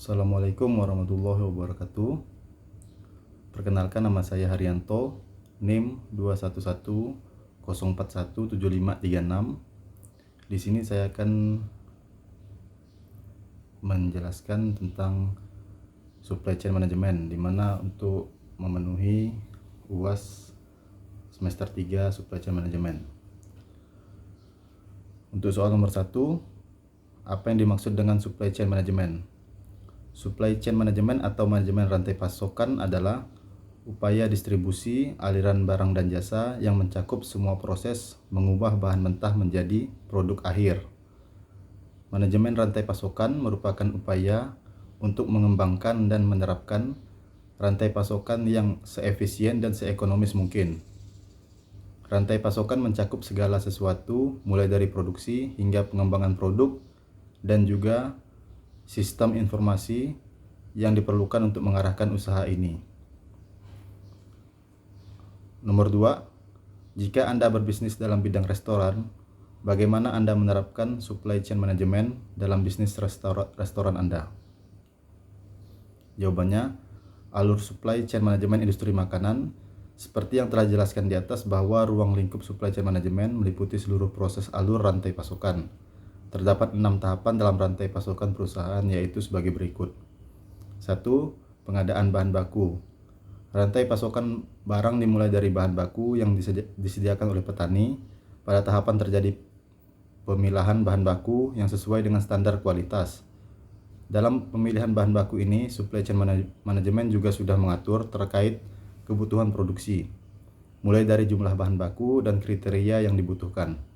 Assalamualaikum warahmatullahi wabarakatuh. Perkenalkan, nama saya Haryanto, NIM 21104175536. Di sini saya akan menjelaskan tentang supply chain management, di mana untuk memenuhi UAS semester 3 supply chain management. Untuk soal nomor 1, apa yang dimaksud dengan supply chain management? Supply chain management atau manajemen rantai pasokan adalah upaya distribusi aliran barang dan jasa yang mencakup semua proses mengubah bahan mentah menjadi produk akhir. Manajemen rantai pasokan merupakan upaya untuk mengembangkan dan menerapkan rantai pasokan yang seefisien dan seekonomis mungkin. Rantai pasokan mencakup segala sesuatu, mulai dari produksi hingga pengembangan produk, dan juga sistem informasi yang diperlukan untuk mengarahkan usaha ini. Nomor 2, jika Anda berbisnis dalam bidang restoran, bagaimana Anda menerapkan supply chain management dalam bisnis restoran Anda? Jawabannya, alur supply chain management industri makanan seperti yang telah dijelaskan di atas, bahwa ruang lingkup supply chain management meliputi seluruh proses alur rantai pasokan. Terdapat 6 tahapan dalam rantai pasokan perusahaan, yaitu sebagai berikut. 1. Pengadaan bahan baku. Rantai pasokan barang dimulai dari bahan baku yang disediakan oleh petani. Pada tahapan terjadi pemilahan bahan baku yang sesuai dengan standar kualitas. Dalam pemilihan bahan baku ini, supply chain manajemen juga sudah mengatur terkait kebutuhan produksi, mulai dari jumlah bahan baku dan kriteria yang dibutuhkan.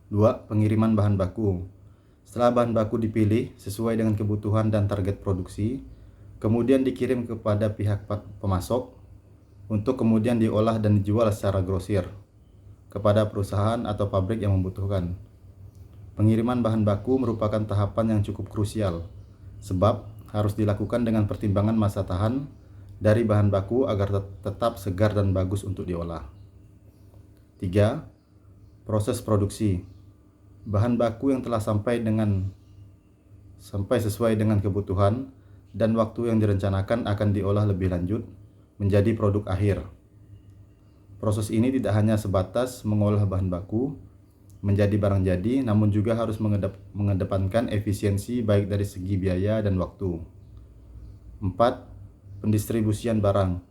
2. Pengiriman bahan baku. Setelah bahan baku dipilih sesuai dengan kebutuhan dan target produksi, kemudian dikirim kepada pihak pemasok untuk kemudian diolah dan dijual secara grosir kepada perusahaan atau pabrik yang membutuhkan. Pengiriman bahan baku merupakan tahapan yang cukup krusial, sebab harus dilakukan dengan pertimbangan masa tahan dari bahan baku agar tetap segar dan bagus untuk diolah. 3. Proses produksi. Bahan baku yang telah sampai sesuai dengan kebutuhan dan waktu yang direncanakan akan diolah lebih lanjut menjadi produk akhir. Proses ini tidak hanya sebatas mengolah bahan baku menjadi barang jadi, namun juga harus mengedepankan efisiensi baik dari segi biaya dan waktu. 4. Pendistribusian barang.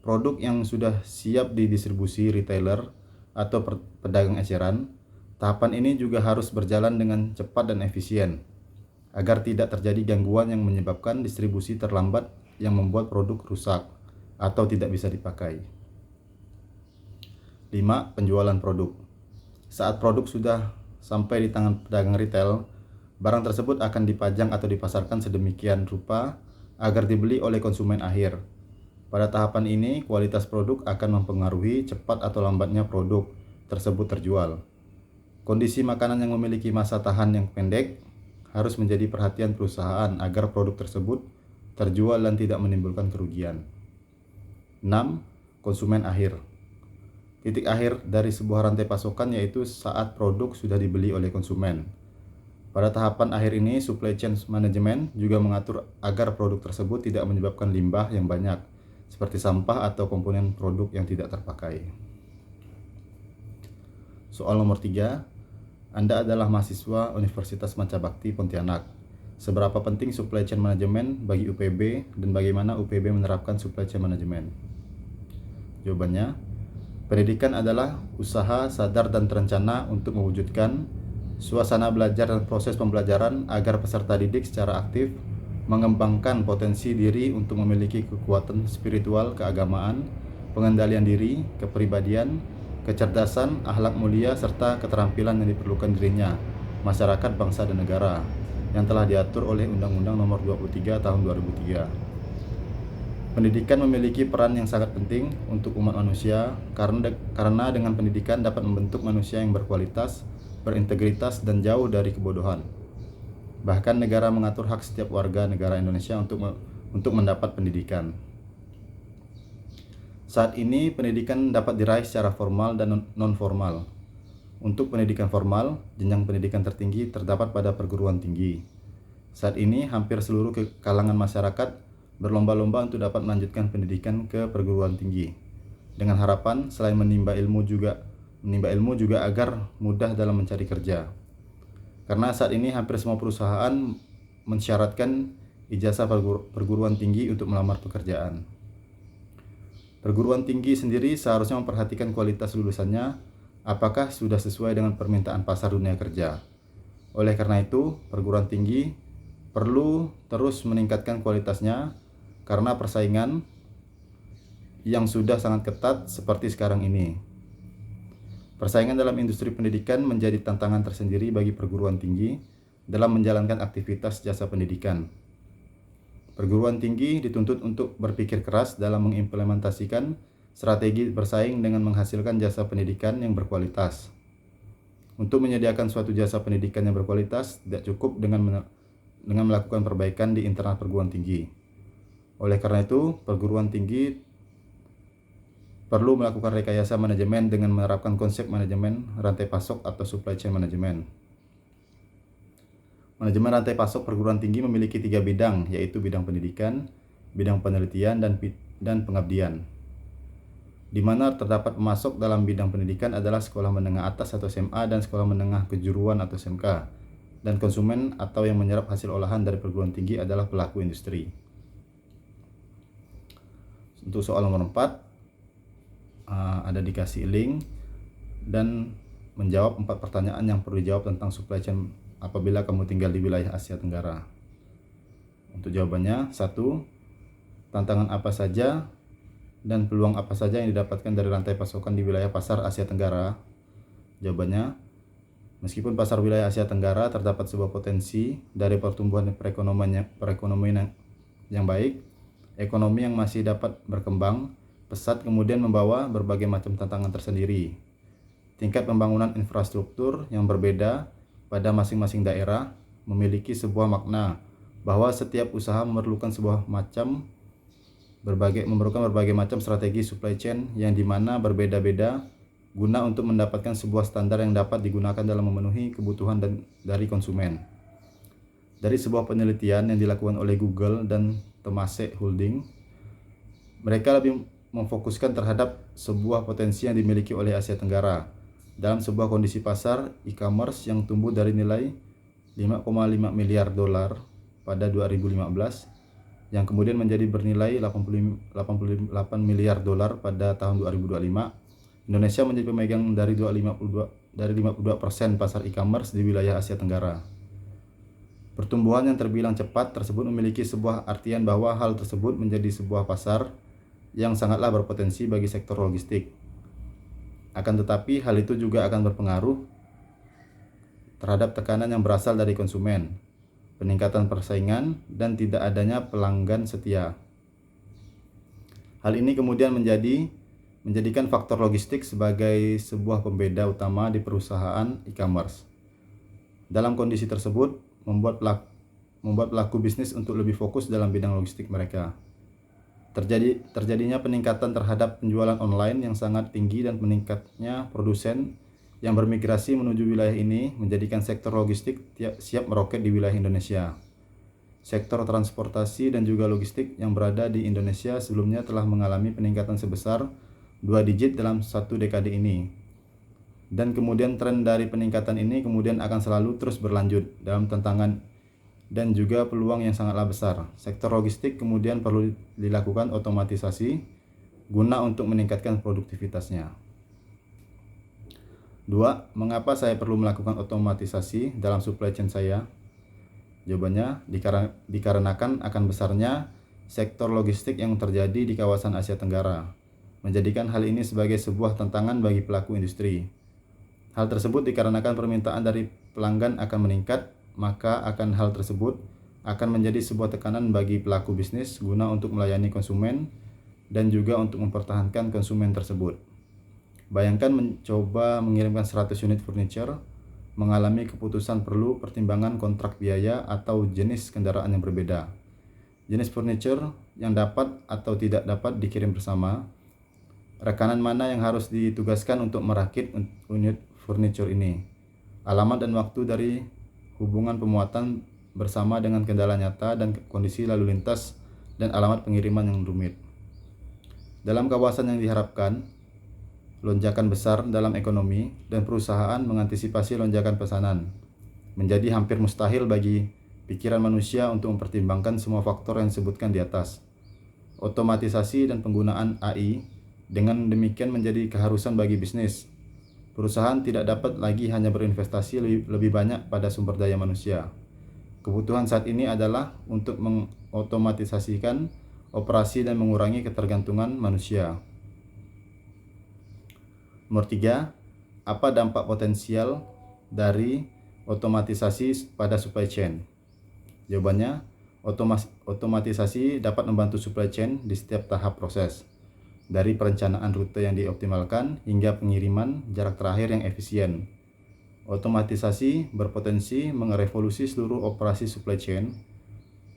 Produk yang sudah siap didistribusi retailer atau pedagang eceran, tahapan ini juga harus berjalan dengan cepat dan efisien, agar tidak terjadi gangguan yang menyebabkan distribusi terlambat yang membuat produk rusak atau tidak bisa dipakai. 5. Penjualan produk. Saat produk sudah sampai di tangan pedagang retail, barang tersebut akan dipajang atau dipasarkan sedemikian rupa agar dibeli oleh konsumen akhir. Pada tahapan ini, kualitas produk akan mempengaruhi cepat atau lambatnya produk tersebut terjual. Kondisi makanan yang memiliki masa tahan yang pendek harus menjadi perhatian perusahaan agar produk tersebut terjual dan tidak menimbulkan kerugian. 6. Konsumen akhir. Titik akhir dari sebuah rantai pasokan yaitu saat produk sudah dibeli oleh konsumen. Pada tahapan akhir ini, supply chain management juga mengatur agar produk tersebut tidak menyebabkan limbah yang banyak, seperti sampah atau komponen produk yang tidak terpakai. Soal nomor 3, Anda adalah mahasiswa Universitas Mancabakti Pontianak. Seberapa penting supply chain management bagi UPB dan bagaimana UPB menerapkan supply chain management? Jawabannya, pendidikan adalah usaha sadar dan terencana untuk mewujudkan suasana belajar dan proses pembelajaran agar peserta didik secara aktif mengembangkan potensi diri untuk memiliki kekuatan spiritual, keagamaan, pengendalian diri, kepribadian, kecerdasan, akhlak mulia, serta keterampilan yang diperlukan dirinya, masyarakat, bangsa, dan negara yang telah diatur oleh Undang-Undang Nomor 23 Tahun 2003. Pendidikan memiliki peran yang sangat penting untuk umat manusia karena dengan pendidikan dapat membentuk manusia yang berkualitas, berintegritas, dan jauh dari kebodohan. Bahkan negara mengatur hak setiap warga negara Indonesia untuk mendapat pendidikan. Saat ini pendidikan dapat diraih secara formal dan non-formal. Untuk pendidikan formal, jenjang pendidikan tertinggi terdapat pada perguruan tinggi. Saat ini hampir seluruh kalangan masyarakat berlomba-lomba untuk dapat melanjutkan pendidikan ke perguruan tinggi, dengan harapan selain menimba ilmu juga agar mudah dalam mencari kerja. Karena saat ini hampir semua perusahaan mensyaratkan ijazah perguruan tinggi untuk melamar pekerjaan. Perguruan tinggi sendiri seharusnya memperhatikan kualitas lulusannya, apakah sudah sesuai dengan permintaan pasar dunia kerja. Oleh karena itu, perguruan tinggi perlu terus meningkatkan kualitasnya karena persaingan yang sudah sangat ketat seperti sekarang ini. Persaingan dalam industri pendidikan menjadi tantangan tersendiri bagi perguruan tinggi dalam menjalankan aktivitas jasa pendidikan. Perguruan tinggi dituntut untuk berpikir keras dalam mengimplementasikan strategi bersaing dengan menghasilkan jasa pendidikan yang berkualitas. Untuk menyediakan suatu jasa pendidikan yang berkualitas, tidak cukup dengan melakukan perbaikan di internal perguruan tinggi. Oleh karena itu, perguruan tinggi perlu melakukan rekayasa manajemen dengan menerapkan konsep manajemen rantai pasok atau supply chain management. Manajemen rantai pasok perguruan tinggi memiliki 3 bidang, yaitu bidang pendidikan, bidang penelitian, dan pengabdian. Di mana terdapat pemasok dalam bidang pendidikan adalah sekolah menengah atas atau SMA dan sekolah menengah kejuruan atau SMK. Dan konsumen atau yang menyerap hasil olahan dari perguruan tinggi adalah pelaku industri. Untuk soal nomor 4, ada dikasih link dan menjawab 4 pertanyaan yang perlu dijawab tentang supply chain apabila kamu tinggal di wilayah Asia Tenggara. Untuk jawabannya, 1. Tantangan apa saja dan peluang apa saja yang didapatkan dari rantai pasokan di wilayah pasar Asia Tenggara? Jawabannya, meskipun pasar wilayah Asia Tenggara terdapat sebuah potensi dari pertumbuhan perekonomian yang baik, ekonomi yang masih dapat berkembang pesat kemudian membawa berbagai macam tantangan tersendiri. Tingkat pembangunan infrastruktur yang berbeda pada masing-masing daerah memiliki sebuah makna bahwa setiap usaha memerlukan berbagai macam strategi supply chain yang dimana berbeda-beda guna untuk mendapatkan sebuah standar yang dapat digunakan dalam memenuhi kebutuhan dari konsumen. Dari sebuah penelitian yang dilakukan oleh Google dan Temasek Holding, mereka lebih memfokuskan terhadap sebuah potensi yang dimiliki oleh Asia Tenggara dalam sebuah kondisi pasar e-commerce yang tumbuh dari nilai 5,5 miliar dolar pada 2015 yang kemudian menjadi bernilai 88 miliar dolar pada tahun 2025. Indonesia menjadi pemegang dari 52% pasar e-commerce di wilayah Asia Tenggara. Pertumbuhan yang terbilang cepat tersebut memiliki sebuah artian bahwa hal tersebut menjadi sebuah pasar yang sangatlah berpotensi bagi sektor logistik. Akan tetapi hal itu juga akan berpengaruh terhadap tekanan yang berasal dari konsumen, peningkatan persaingan, dan tidak adanya pelanggan setia. Hal ini kemudian menjadikan faktor logistik sebagai sebuah pembeda utama di perusahaan e-commerce. Dalam kondisi tersebut, membuat pelaku bisnis untuk lebih fokus dalam bidang logistik mereka. Terjadinya peningkatan terhadap penjualan online yang sangat tinggi dan meningkatnya produsen yang bermigrasi menuju wilayah ini menjadikan sektor logistik siap meroket di wilayah Indonesia. Sektor transportasi dan juga logistik yang berada di Indonesia sebelumnya telah mengalami peningkatan sebesar 2 digit dalam 1 dekade ini. Dan kemudian tren dari peningkatan ini kemudian akan selalu terus berlanjut dalam tantangan dan juga peluang yang sangatlah besar. Sektor logistik kemudian perlu dilakukan otomatisasi guna untuk meningkatkan produktivitasnya. 2. Mengapa saya perlu melakukan otomatisasi dalam supply chain saya? Jawabannya, dikarenakan akan besarnya sektor logistik yang terjadi di kawasan Asia Tenggara, menjadikan hal ini sebagai sebuah tantangan bagi pelaku industri. Hal tersebut dikarenakan permintaan dari pelanggan akan meningkat, maka hal tersebut akan menjadi sebuah tekanan bagi pelaku bisnis guna untuk melayani konsumen dan juga untuk mempertahankan konsumen tersebut. Bayangkan mencoba mengirimkan 100 unit furniture, mengalami keputusan perlu pertimbangan kontrak biaya atau jenis kendaraan yang berbeda. Jenis furniture yang dapat atau tidak dapat dikirim bersama, rekanan mana yang harus ditugaskan untuk merakit unit furniture ini, alamat dan waktu dari hubungan pemuatan bersama dengan kendala nyata dan kondisi lalu lintas dan alamat pengiriman yang rumit. Dalam kawasan yang diharapkan lonjakan besar dalam ekonomi dan perusahaan mengantisipasi lonjakan pesanan, menjadi hampir mustahil bagi pikiran manusia untuk mempertimbangkan semua faktor yang disebutkan di atas. Otomatisasi dan penggunaan AI dengan demikian menjadi keharusan bagi bisnis. Perusahaan tidak dapat lagi hanya berinvestasi lebih banyak pada sumber daya manusia. Kebutuhan saat ini adalah untuk mengotomatisasikan operasi dan mengurangi ketergantungan manusia. Nomor 3, apa dampak potensial dari otomatisasi pada supply chain? Jawabannya, otomatisasi dapat membantu supply chain di setiap tahap proses, dari perencanaan rute yang dioptimalkan hingga pengiriman jarak terakhir yang efisien. Otomatisasi berpotensi merevolusi seluruh operasi supply chain,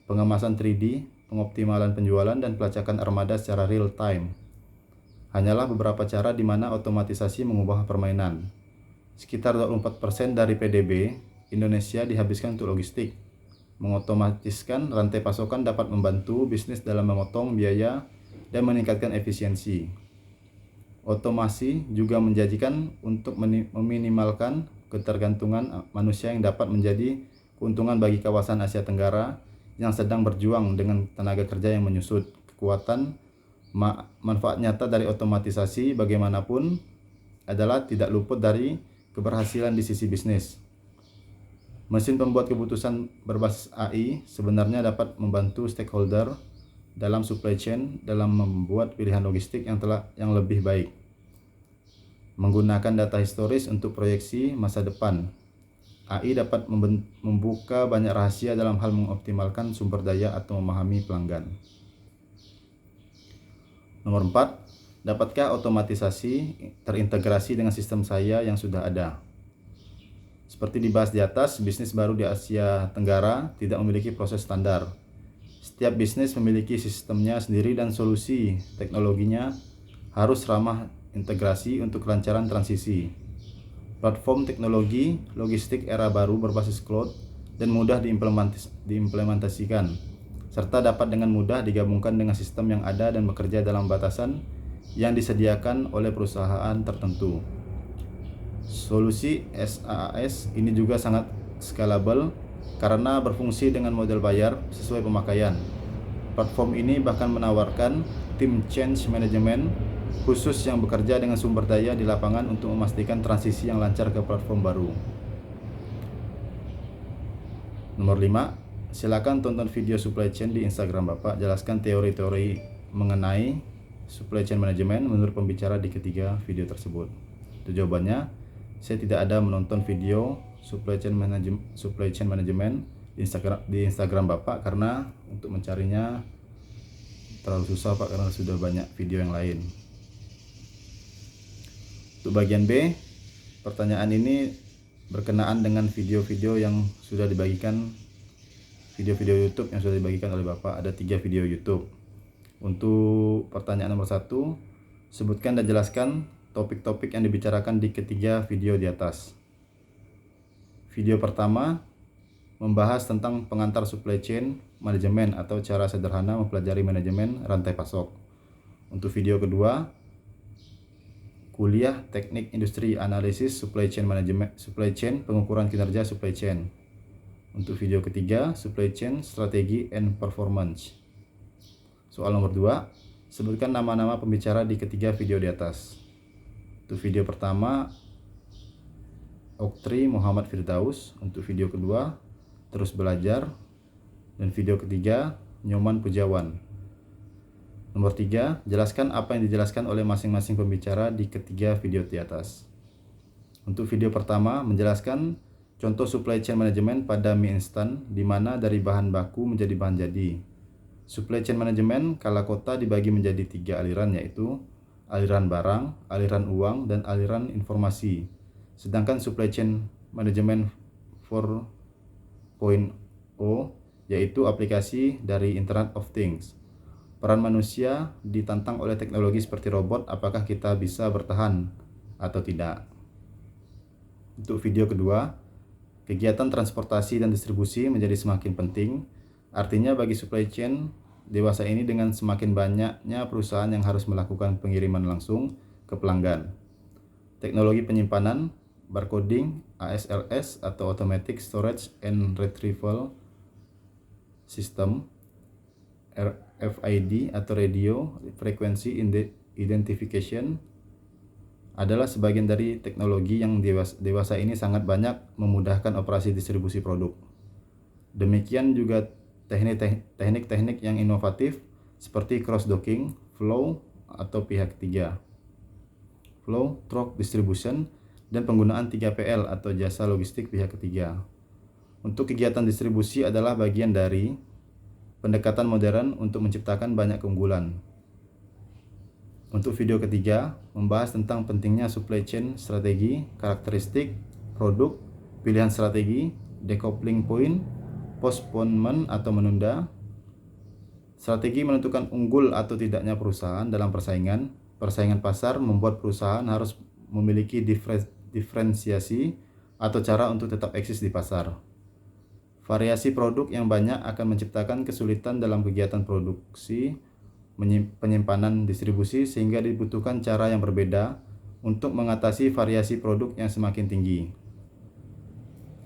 pengemasan 3D, pengoptimalan penjualan, dan pelacakan armada secara real time. Hanyalah beberapa cara di mana otomatisasi mengubah permainan. Sekitar 24% dari PDB Indonesia dihabiskan untuk logistik. Mengotomatiskan rantai pasokan dapat membantu bisnis dalam memotong biaya dan meningkatkan efisiensi. Otomasi juga menjanjikan untuk meminimalkan ketergantungan manusia yang dapat menjadi keuntungan bagi kawasan Asia Tenggara yang sedang berjuang dengan tenaga kerja yang menyusut. Kekuatan manfaat nyata dari otomatisasi bagaimanapun adalah tidak luput dari keberhasilan di sisi bisnis. Mesin pembuat keputusan berbasis AI sebenarnya dapat membantu stakeholder dalam supply chain dalam membuat pilihan logistik yang lebih baik. Menggunakan data historis untuk proyeksi masa depan, AI dapat membuka banyak rahasia dalam hal mengoptimalkan sumber daya atau memahami pelanggan. Nomor 4, dapatkah otomatisasi terintegrasi dengan sistem saya yang sudah ada? Seperti dibahas di atas, bisnis baru di Asia Tenggara tidak memiliki proses standar. Setiap bisnis memiliki sistemnya sendiri dan solusi teknologinya harus ramah integrasi untuk kelancaran transisi. Platform teknologi logistik era baru berbasis cloud dan mudah diimplementasikan, serta dapat dengan mudah digabungkan dengan sistem yang ada dan bekerja dalam batasan yang disediakan oleh perusahaan tertentu. Solusi SaaS ini juga sangat scalable karena berfungsi dengan model bayar sesuai pemakaian. Platform ini bahkan menawarkan tim change management khusus yang bekerja dengan sumber daya di lapangan untuk memastikan transisi yang lancar ke platform baru. Nomor 5, silakan tonton video supply chain di Instagram Bapak, jelaskan teori-teori mengenai supply chain management menurut pembicara di ketiga video tersebut. Itu jawabannya, saya tidak ada menonton video supply chain management di Instagram Bapak karena untuk mencarinya terlalu susah Pak, karena sudah banyak video yang lain. Untuk bagian B, pertanyaan ini berkenaan dengan video-video yang sudah dibagikan, video-video YouTube yang sudah dibagikan oleh Bapak. Ada 3 video YouTube. Untuk pertanyaan nomor 1, sebutkan dan jelaskan topik-topik yang dibicarakan di ketiga video di atas. Video pertama membahas tentang pengantar supply chain manajemen atau cara sederhana mempelajari manajemen rantai pasok. Untuk video kedua, kuliah teknik industri analisis supply chain pengukuran kinerja supply chain. Untuk video ketiga, supply chain strategi and performance. Soal nomor 2, sebutkan nama-nama pembicara di ketiga video di atas. Untuk video pertama, Oktri Muhammad Firdaus. Untuk video kedua, Terus Belajar. Dan video ketiga, Nyoman Pujawan. Nomor 3, jelaskan apa yang dijelaskan oleh masing-masing pembicara di ketiga video di atas. Untuk video pertama, menjelaskan contoh supply chain management pada mie instan, di mana dari bahan baku menjadi bahan jadi. Supply chain management skala kota dibagi menjadi 3 aliran, yaitu aliran barang, aliran uang, dan aliran informasi. Sedangkan supply chain management 4.0 yaitu aplikasi dari Internet of Things. Peran manusia ditantang oleh teknologi seperti robot, apakah kita bisa bertahan atau tidak. Untuk video kedua, Kegiatan transportasi dan distribusi menjadi semakin penting. Artinya bagi supply chain dewasa ini dengan semakin banyaknya perusahaan yang harus melakukan pengiriman langsung ke pelanggan. Teknologi penyimpanan, barcoding, ASRS atau Automatic Storage and Retrieval System, RFID atau Radio Frequency Identification adalah sebagian dari teknologi yang dewasa ini sangat banyak memudahkan operasi distribusi produk. Demikian juga teknik-teknik yang inovatif seperti cross-docking, flow atau pihak ketiga, flow truck distribution, dan penggunaan 3PL atau jasa logistik pihak ketiga. Untuk kegiatan distribusi adalah bagian dari pendekatan modern untuk menciptakan banyak keunggulan. Untuk video ketiga, membahas tentang pentingnya supply chain strategi, karakteristik, produk, pilihan strategi, decoupling point, postponement atau menunda, strategi menentukan unggul atau tidaknya perusahaan dalam persaingan pasar membuat perusahaan harus memiliki diferensiasi atau cara untuk tetap eksis di pasar. Variasi produk yang banyak akan menciptakan kesulitan dalam kegiatan produksi, penyimpanan, distribusi, sehingga dibutuhkan cara yang berbeda untuk mengatasi variasi produk yang semakin tinggi.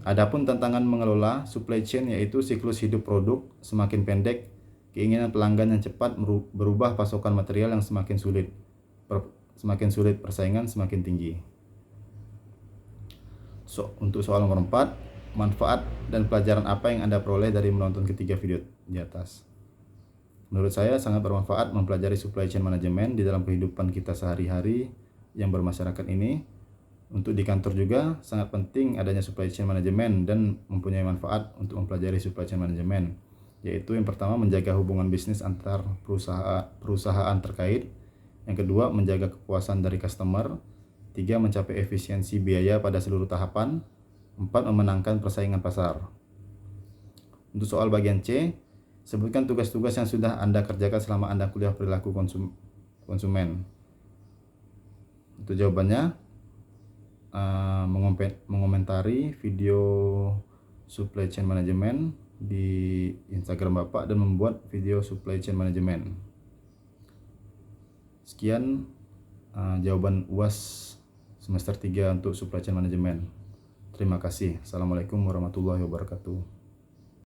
Adapun tantangan mengelola supply chain yaitu siklus hidup produk semakin pendek, keinginan pelanggan yang cepat berubah pasokan material yang semakin sulit, persaingan semakin tinggi. Untuk soal nomor 4, manfaat dan pelajaran apa yang Anda peroleh dari menonton ketiga video di atas? Menurut saya sangat bermanfaat mempelajari supply chain management di dalam kehidupan kita sehari-hari yang bermasyarakat ini. Untuk di kantor juga sangat penting adanya supply chain management dan mempunyai manfaat untuk mempelajari supply chain management, yaitu yang pertama menjaga hubungan bisnis antar perusahaan terkait, yang kedua menjaga kepuasan dari customer, 3 mencapai efisiensi biaya pada seluruh tahapan, 4 memenangkan persaingan pasar. Untuk soal bagian C, sebutkan tugas-tugas yang sudah Anda kerjakan selama Anda kuliah perilaku konsumen. Itu jawabannya, mengomentari video supply chain management di Instagram Bapak dan membuat video supply chain management. Sekian jawaban UAS semester 3 untuk supply chain management. Terima kasih. Assalamualaikum warahmatullahi wabarakatuh.